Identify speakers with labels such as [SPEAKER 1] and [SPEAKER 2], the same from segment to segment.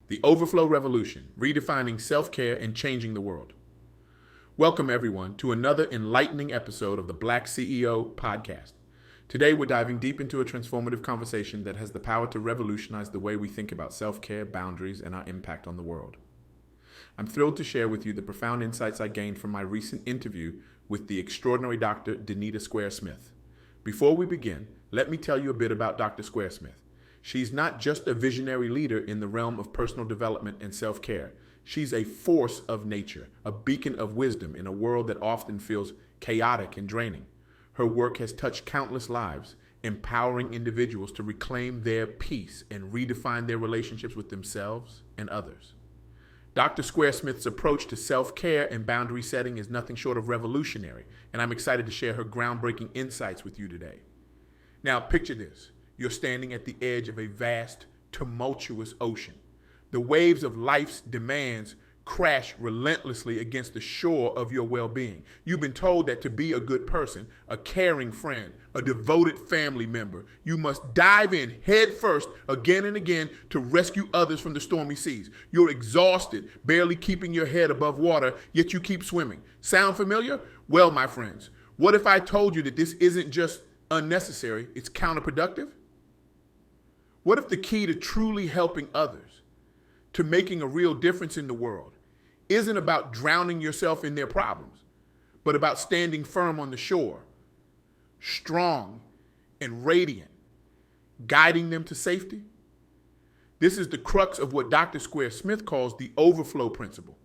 [SPEAKER 1] The Overflow Revolution, Redefining Self-Care and Changing the World. Welcome, everyone, to another enlightening episode of the BlackCEO Podcast. Today, we're diving deep into a transformative conversation that has the power to revolutionize the way we think about self-care, boundaries, and our impact on the world. I'm thrilled to share with you the profound insights I gained from my recent interview with the extraordinary Dr. DeNita Square-Smith. Before we begin, let me tell you a bit about Dr. Square-Smith. She's not just a visionary leader in the realm of personal development and self-care. She's a force of nature, a beacon of wisdom in a world that often feels chaotic and draining. Her work has touched countless lives, empowering individuals to reclaim their peace and redefine their relationships with themselves and others. Dr. Square-Smith's approach to self-care and boundary setting is nothing short of revolutionary, and I'm excited to share her groundbreaking insights with you today. Now, picture this. You're standing at the edge of a vast, tumultuous ocean. The waves of life's demands crash relentlessly against the shore of your well-being. You've been told that to be a good person, a caring friend, a devoted family member, you must dive in head first again and again to rescue others from the stormy seas. You're exhausted, barely keeping your head above water, yet you keep swimming. Sound familiar? Well, my friends, what if I told you that this isn't just unnecessary, it's counterproductive? What if the key to truly helping others, to making a real difference in the world, isn't about drowning yourself in their problems, but about standing firm on the shore, strong and radiant, guiding them to safety? This is the crux of what Dr. Square-Smith calls the Overflow Principle,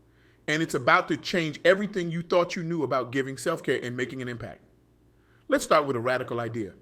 [SPEAKER 1] and it's about to change everything you thought you knew about giving self-care and making an impact. Let's start with a radical idea.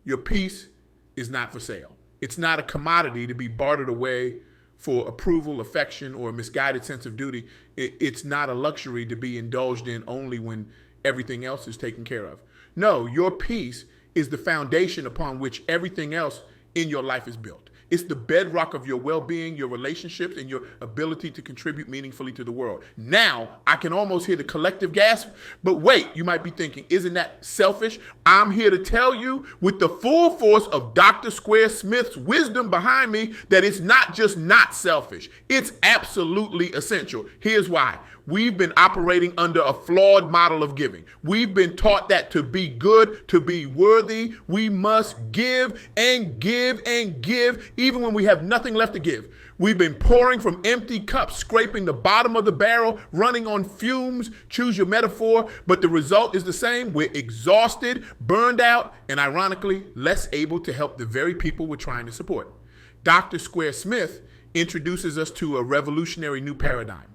[SPEAKER 1] Your peace is not for sale. It's not a commodity to be bartered away for approval, affection, or a misguided sense of duty. It's not a luxury to be indulged in only when everything else is taken care of. No, your peace is the foundation upon which everything else in your life is built. It's the bedrock of your well-being, your relationships, and your ability to contribute meaningfully to the world. Now, I can almost hear the collective gasp, but wait, you might be thinking, isn't that selfish? I'm here to tell you with the full force of Dr. Square-Smith's wisdom behind me that it's not just not selfish. It's absolutely essential. Here's why. We've been operating under a flawed model of giving. We've been taught that to be good, to be worthy, we must give and give and give, even when we have nothing left to give. We've been pouring from empty cups, scraping the bottom of the barrel, running on fumes, choose your metaphor, but the result is the same. We're exhausted, burned out, and ironically, less able to help the very people we're trying to support. Dr. Square-Smith introduces us to a revolutionary new paradigm.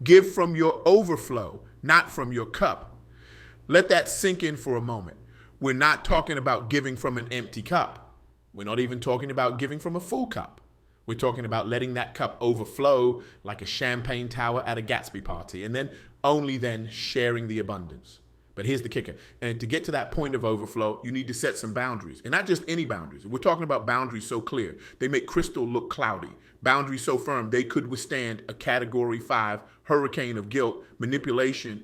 [SPEAKER 1] Give from your overflow, not from your cup. Let that sink in for a moment. We're not talking about giving from an empty cup. We're not even talking about giving from a full cup. We're talking about letting that cup overflow like a champagne tower at a Gatsby party, and then only then sharing the abundance. But here's the kicker. And to get to that point of overflow, you need to set some boundaries. And not just any boundaries. We're talking about boundaries so clear. They make crystal look cloudy. Boundaries so firm, they could withstand a Category 5 hurricane of guilt, manipulation,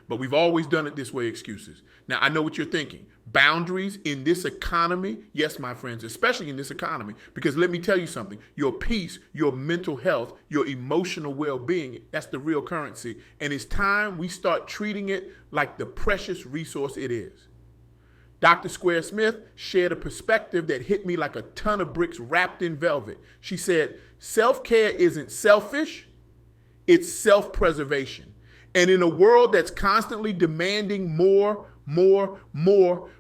[SPEAKER 1] but we've always done it this way excuses. Now, I know what you're thinking. Boundaries in this economy, yes, my friends, especially in this economy, because let me tell you something. Your peace, your mental health, your emotional well-being, that's the real currency. And it's time we start treating it like the precious resource it is. Dr. Square-Smith shared a perspective that hit me like a ton of bricks wrapped in velvet. She said, self-care isn't selfish, it's self-preservation. And in a world that's constantly demanding more,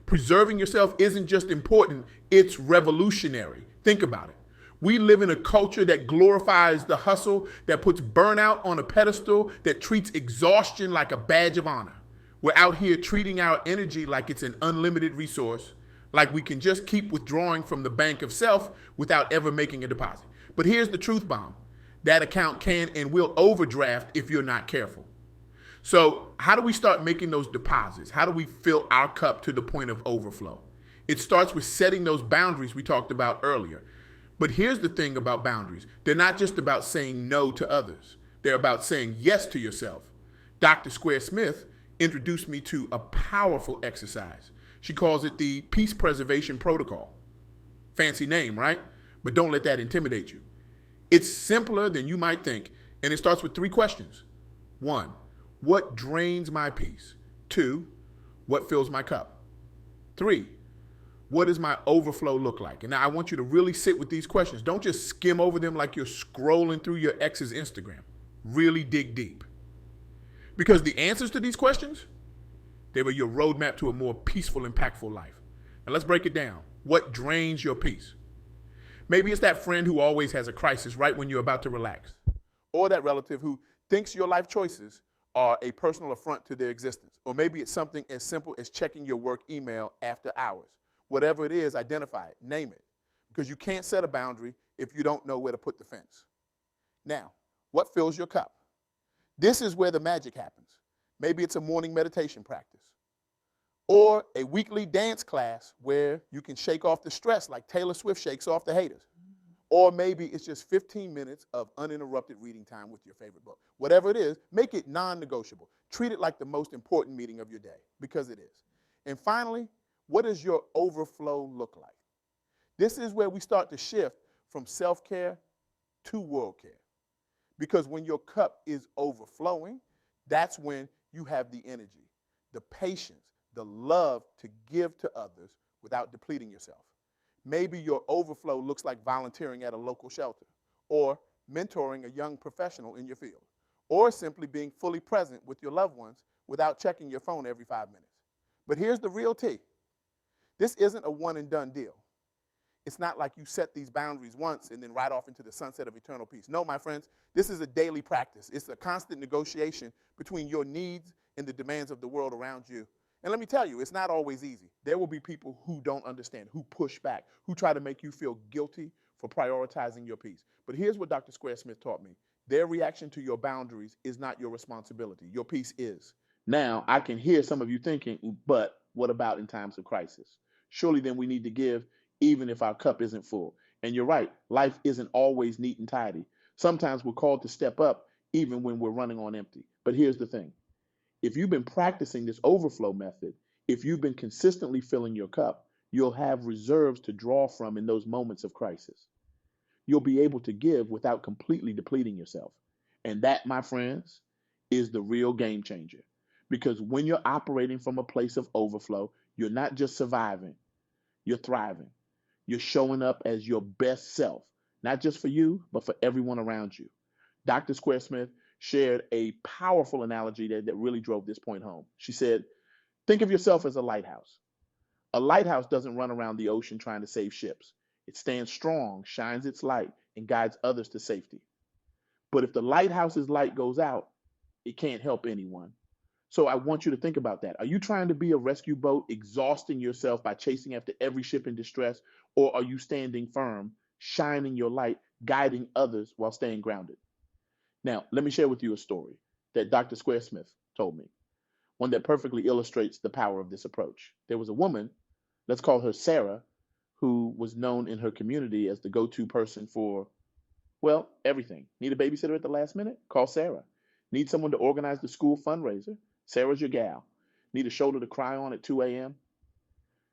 [SPEAKER 1] preserving yourself isn't just important, it's revolutionary. Think about it. We live in a culture that glorifies the hustle, that puts burnout on a pedestal, that treats exhaustion like a badge of honor. We're out here treating our energy like it's an unlimited resource, like we can just keep withdrawing from the bank of self without ever making a deposit. But here's the truth bomb. That account can and will overdraft if you're not careful. So how do we start making those deposits? How do we fill our cup to the point of overflow? It starts with setting those boundaries we talked about earlier. But here's the thing about boundaries. They're not just about saying no to others. They're about saying yes to yourself. Dr. Square-Smith introduced me to a powerful exercise. She calls it the Peace Preservation Protocol. Fancy name, right? But don't let that intimidate you. It's simpler than you might think, and it starts with 3 questions. 1, what drains my peace? 2, what fills my cup? 3, what does my overflow look like? And now I want you to really sit with these questions. Don't just skim over them like you're scrolling through your ex's Instagram. Really dig deep. Because the answers to these questions, they were your roadmap to a more peaceful, impactful life. Now let's break it down. What drains your peace? Maybe it's that friend who always has a crisis right when you're about to relax. Or that relative who thinks your life choices are a personal affront to their existence. Or maybe it's something as simple as checking your work email after hours. Whatever it is, identify it, name it. Because you can't set a boundary if you don't know where to put the fence. Now, what fills your cup? This is where the magic happens. Maybe it's a morning meditation practice. Or a weekly dance class where you can shake off the stress like Taylor Swift shakes off the haters. Or maybe it's just 15 minutes of uninterrupted reading time with your favorite book. Whatever it is, make it non-negotiable. Treat it like the most important meeting of your day, because it is. And finally, what does your overflow look like? This is where we start to shift from self-care to world care. Because when your cup is overflowing, that's when you have the energy, the patience, the love to give to others without depleting yourself. Maybe your overflow looks like volunteering at a local shelter, or mentoring a young professional in your field, or simply being fully present with your loved ones without checking your phone every 5 minutes. But here's the real tea. This isn't a one and done deal. It's not like you set these boundaries once and then ride off into the sunset of eternal peace. No, my friends, this is a daily practice. It's a constant negotiation between your needs and the demands of the world around you. And let me tell you, it's not always easy. There will be people who don't understand, who push back, who try to make you feel guilty for prioritizing your peace. But here's what Dr. Square-Smith taught me. Their reaction to your boundaries is not your responsibility. Your peace is. Now, I can hear some of you thinking, but what about in times of crisis? Surely then we need to give even if our cup isn't full. And you're right, life isn't always neat and tidy. Sometimes we're called to step up even when we're running on empty. But here's the thing. If you've been practicing this overflow method, if you've been consistently filling your cup, you'll have reserves to draw from in those moments of crisis. You'll be able to give without completely depleting yourself. And that, my friends, is the real game changer. Because when you're operating from a place of overflow, you're not just surviving, you're thriving. You're showing up as your best self, not just for you, but for everyone around you. Dr. Square-Smith shared a powerful analogy that really drove this point home. She said, think of yourself as a lighthouse. A lighthouse doesn't run around the ocean trying to save ships. It stands strong, shines its light, and guides others to safety. But if the lighthouse's light goes out, it can't help anyone. So I want you to think about that. Are you trying to be a rescue boat, exhausting yourself by chasing after every ship in distress? Or are you standing firm, shining your light, guiding others while staying grounded? Now, let me share with you a story that Dr. Square-Smith told me, one that perfectly illustrates the power of this approach. There was a woman, let's call her Sarah, who was known in her community as the go-to person for, well, everything. Need a babysitter at the last minute? Call Sarah. Need someone to organize the school fundraiser? Sarah's your gal. Need a shoulder to cry on at 2 a.m.?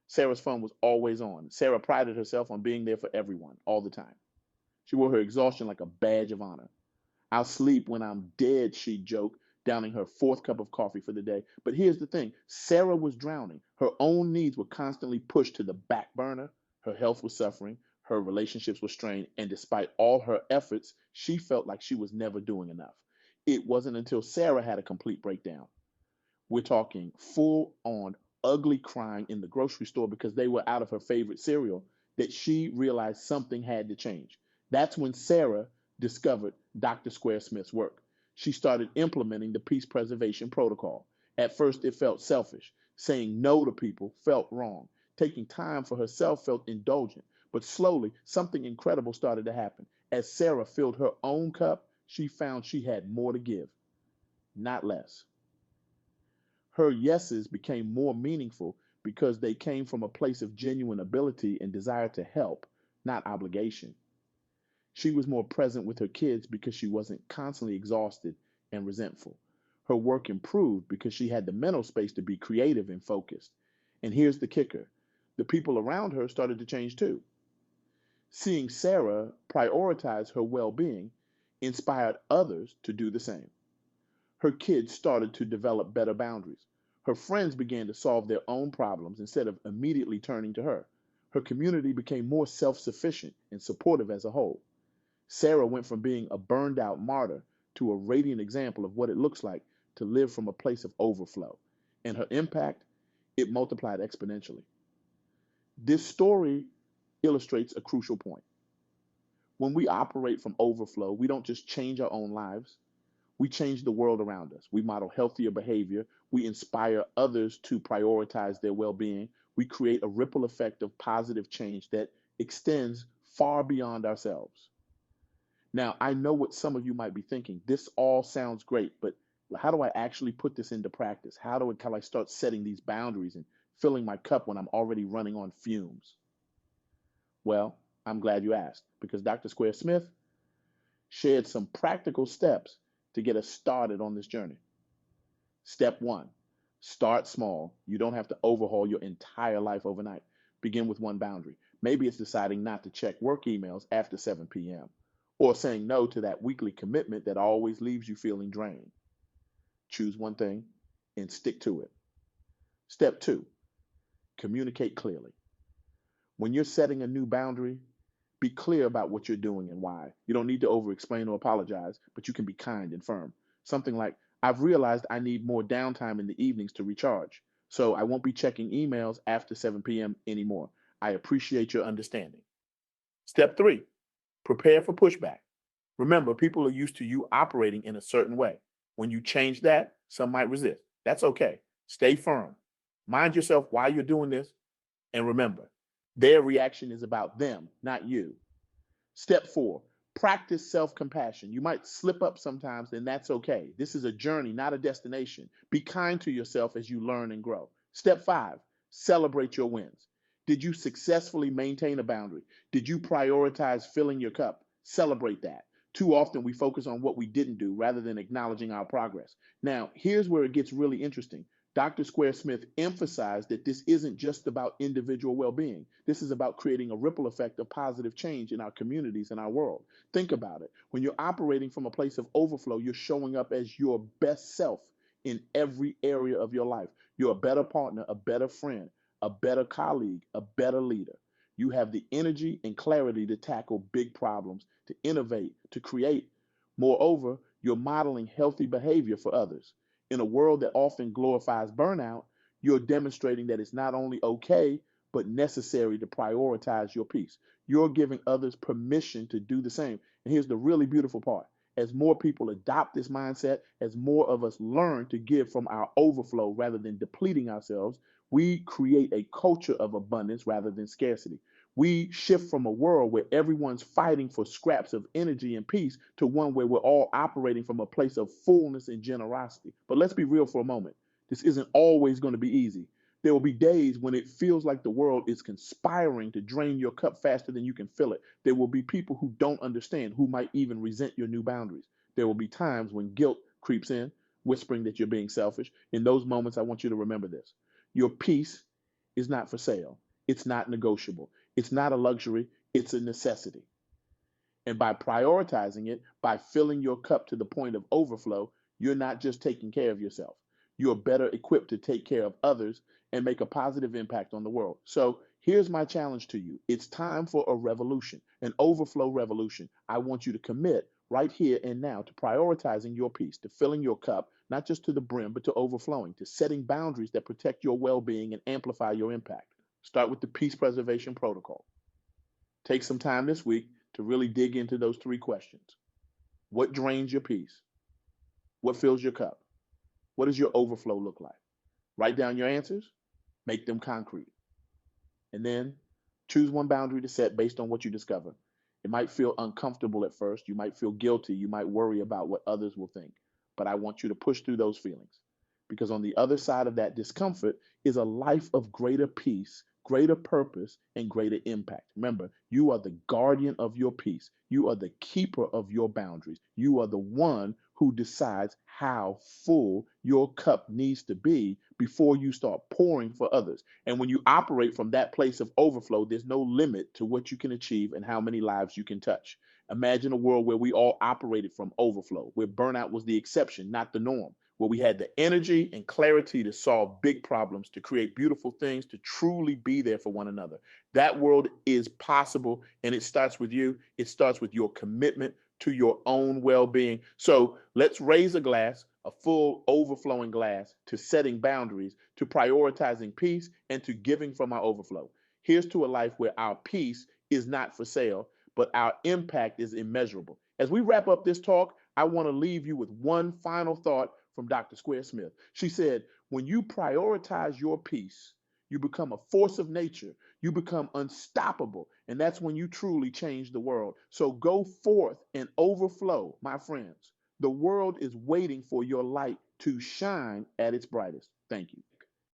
[SPEAKER 1] Sarah's phone was always on. Sarah prided herself on being there for everyone, all the time. She wore her exhaustion like a badge of honor. I'll sleep when I'm dead, she'd joke, downing her 4th cup of coffee for the day. But here's the thing. Sarah was drowning. Her own needs were constantly pushed to the back burner. Her health was suffering. Her relationships were strained. And despite all her efforts, she felt like she was never doing enough. It wasn't until Sarah had a complete breakdown. We're talking full-on ugly crying in the grocery store because they were out of her favorite cereal, that she realized something had to change. That's when Sarah discovered Dr. Square-Smith's work. She started implementing the peace preservation protocol. At first, it felt selfish. Saying no to people felt wrong. Taking time for herself felt indulgent. But slowly, something incredible started to happen. As Sarah filled her own cup, she found she had more to give, not less. Her yeses became more meaningful because they came from a place of genuine ability and desire to help, not obligation. She was more present with her kids because she wasn't constantly exhausted and resentful. Her work improved because she had the mental space to be creative and focused. And here's the kicker. The people around her started to change too. Seeing Sarah prioritize her well being inspired others to do the same. Her kids started to develop better boundaries. Her friends began to solve their own problems instead of immediately turning to her. Her community became more self sufficient and supportive as a whole. Sarah went from being a burned out martyr to a radiant example of what it looks like to live from a place of overflow. And her impact, it multiplied exponentially. This story illustrates a crucial point. When we operate from overflow, we don't just change our own lives, we change the world around us. We model healthier behavior. We inspire others to prioritize their well being. We create a ripple effect of positive change that extends far beyond ourselves. Now, I know what some of you might be thinking. This all sounds great, but how do I actually put this into practice? How do I start setting these boundaries and filling my cup when I'm already running on fumes? Well, I'm glad you asked, because Dr. Square-Smith shared some practical steps to get us started on this journey. Step 1, start small. You don't have to overhaul your entire life overnight. Begin with one boundary. Maybe it's deciding not to check work emails after 7 p.m. or saying no to that weekly commitment that always leaves you feeling drained. Choose one thing and stick to it. Step 2, communicate clearly. When you're setting a new boundary, be clear about what you're doing and why. You don't need to over-explain or apologize, but you can be kind and firm. Something like, I've realized I need more downtime in the evenings to recharge, so I won't be checking emails after 7 p.m. anymore. I appreciate your understanding. Step 3, prepare for pushback. Remember, people are used to you operating in a certain way. When you change that, some might resist. That's okay. Stay firm. Mind yourself why you're doing this, and remember, their reaction is about them, not you. Step 4, practice self-compassion. You might slip up sometimes, and that's okay. This is a journey, not a destination. Be kind to yourself as you learn and grow. Step 5, celebrate your wins. Did you successfully maintain a boundary? Did you prioritize filling your cup? Celebrate that. Too often we focus on what we didn't do rather than acknowledging our progress. Now, here's where it gets really interesting. Dr. Square-Smith emphasized that this isn't just about individual well-being. This is about creating a ripple effect of positive change in our communities and our world. Think about it. When you're operating from a place of overflow, you're showing up as your best self in every area of your life. You're a better partner, a better friend, a better colleague, a better leader. You have the energy and clarity to tackle big problems, to innovate, to create. Moreover, you're modeling healthy behavior for others. In a world that often glorifies burnout, you're demonstrating that it's not only okay, but necessary to prioritize your peace. You're giving others permission to do the same. And here's the really beautiful part. As more people adopt this mindset, as more of us learn to give from our overflow rather than depleting ourselves, we create a culture of abundance rather than scarcity. We shift from a world where everyone's fighting for scraps of energy and peace to one where we're all operating from a place of fullness and generosity. But let's be real for a moment. This isn't always going to be easy. There will be days when it feels like the world is conspiring to drain your cup faster than you can fill it. There will be people who don't understand, who might even resent your new boundaries. There will be times when guilt creeps in, whispering that you're being selfish. In those moments, I want you to remember this. Your peace is not for sale. It's not negotiable. It's not a luxury. It's a necessity. And by prioritizing it, by filling your cup to the point of overflow, you're not just taking care of yourself. You're better equipped to take care of others and make a positive impact on the world. So here's my challenge to you. It's time for a revolution, an overflow revolution. I want you to commit right here and now to prioritizing your peace, to filling your cup, not just to the brim, but to overflowing, to setting boundaries that protect your well-being and amplify your impact. Start with the peace preservation protocol. Take some time this week to really dig into those 3 questions. What drains your peace? What fills your cup? What does your overflow look like? Write down your answers, make them concrete. And then choose one boundary to set based on what you discover. It might feel uncomfortable at first. You might feel guilty. You might worry about what others will think. But I want you to push through those feelings, because on the other side of that discomfort is a life of greater peace, greater purpose, and greater impact. Remember, you are the guardian of your peace. You are the keeper of your boundaries. You are the one who decides how full your cup needs to be before you start pouring for others. And when you operate from that place of overflow, there's no limit to what you can achieve and how many lives you can touch. Imagine a world where we all operated from overflow, where burnout was the exception, not the norm, where we had the energy and clarity to solve big problems, to create beautiful things, to truly be there for one another. That world is possible, and it starts with you. It starts with your commitment to your own well-being. So let's raise a glass, a full overflowing glass, to setting boundaries, to prioritizing peace, and to giving from our overflow. Here's to a life where our peace is not for sale, but our impact is immeasurable. As we wrap up this talk, I want to leave you with one final thought from Dr. Square-Smith. She said, when you prioritize your peace, you become a force of nature. You become unstoppable. And that's when you truly change the world. So go forth and overflow, my friends. The world is waiting for your light to shine at its brightest. Thank you.